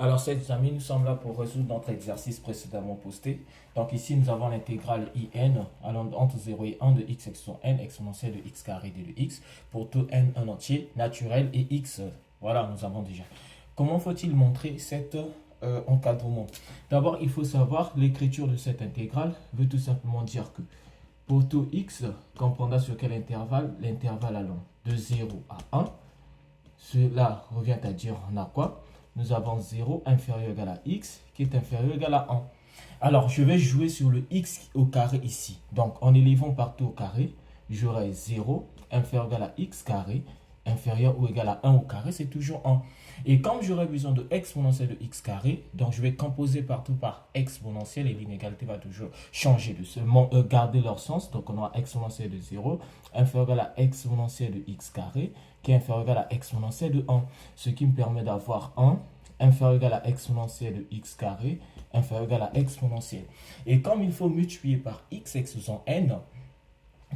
Alors, chers amis, nous sommes là pour résoudre notre exercice précédemment posté. Donc ici, nous avons l'intégrale in allant entre 0 et 1 de x exponentielle n exponentielle de x carré d de x pour tout n un entier naturel et x. Voilà, nous avons déjà. Comment faut-il montrer cet encadrement? D'abord, il faut savoir l'écriture de cette intégrale veut tout simplement dire que pour tout x comprendra sur quel intervalle? L'intervalle allant de 0 à 1. Cela revient à dire, on a quoi? Nous avons 0 inférieur ou égal à x qui est inférieur ou égal à 1. Alors, je vais jouer sur le x au carré ici. Donc, en élevant partout au carré, j'aurai 0 inférieur ou égal à x carré inférieur ou égal à 1 au carré, c'est toujours 1. Et comme j'aurai besoin de exponentielle de x carré, donc je vais composer partout par exponentielle et l'inégalité va toujours changer de seulement garder leur sens. Donc, on aura exponentielle de 0 inférieur ou égal à exponentielle de x carré qui est inférieur ou égal à exponentielle de 1. Ce qui me permet d'avoir 1 inférieur ou égal à exponentielle de x carré inférieur ou égal à exponentielle. Et comme il faut multiplier par x exposant n,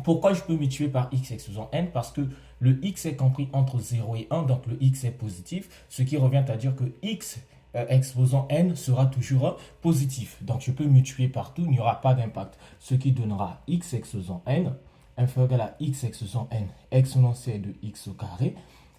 pourquoi je peux multiplier par x exposant n? Parce que le x est compris entre 0 et 1, donc le x est positif, ce qui revient à dire que x exposant n sera toujours positif. Donc je peux multiplier partout, il n'y aura pas d'impact. Ce qui donnera x exposant n inférieur ou égal à x exposant n exponentielle de x au carré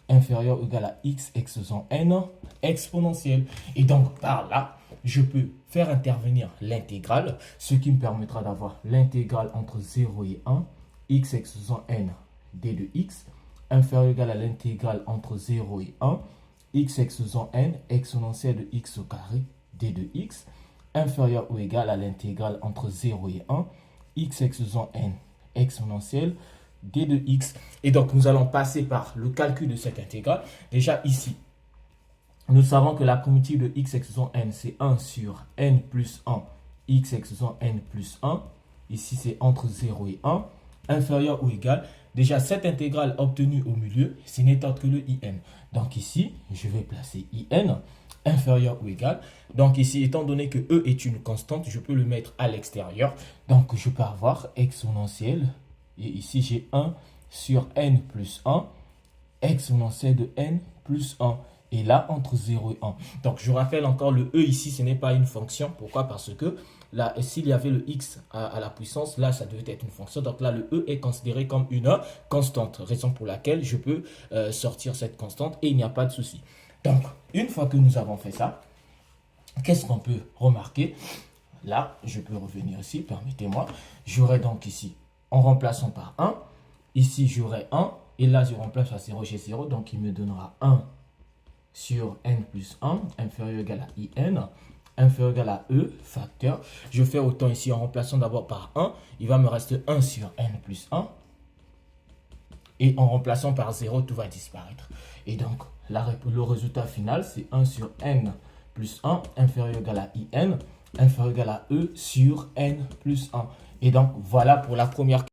inférieur ou égal à x exposant n exponentielle. Et donc par là, je peux faire intervenir l'intégrale, ce qui me permettra d'avoir l'intégrale entre 0 et 1, x exposant n d de x, inférieur ou égal à l'intégrale entre 0 et 1, x exposant n exponentielle de x au carré d de x, inférieur ou égal à l'intégrale entre 0 et 1, x exposant n exponentielle d de x. Et donc, nous allons passer par le calcul de cette intégrale. Déjà, ici, nous savons que la primitive de x exposant n, c'est 1 sur n plus 1, x exposant n plus 1. Ici, c'est entre 0 et 1, inférieur ou égal. Déjà, cette intégrale obtenue au milieu, ce n'est autre que le in. Donc ici, je vais placer in, inférieur ou égal. Donc ici, étant donné que e est une constante, je peux le mettre à l'extérieur. Donc, je peux avoir exponentielle. Et ici, j'ai 1 sur n plus 1, exponentielle de n plus 1. Et là, entre 0 et 1. Donc, je rappelle encore, le e ici, ce n'est pas une fonction. Pourquoi? Parce que là, s'il y avait le x à la puissance, là, ça devait être une fonction. Donc là, le e est considéré comme une constante. Raison pour laquelle je peux sortir cette constante et il n'y a pas de souci. Donc, une fois que nous avons fait ça, qu'est-ce qu'on peut remarquer? Là, je peux revenir ici, permettez-moi. J'aurai donc ici, en remplaçant par 1, ici, j'aurai 1. Et là, je remplace par 0, j'ai 0. Donc, il me donnera 1 sur n plus 1, inférieur ou égal à in, inférieur ou égal à e, facteur. Je fais autant ici en remplaçant d'abord par 1. Il va me rester 1 sur n plus 1. Et en remplaçant par 0, tout va disparaître. Et donc, le résultat final, c'est 1 sur n plus 1, inférieur ou égal à in, inférieur ou égal à e sur n plus 1. Et donc, voilà pour la première question.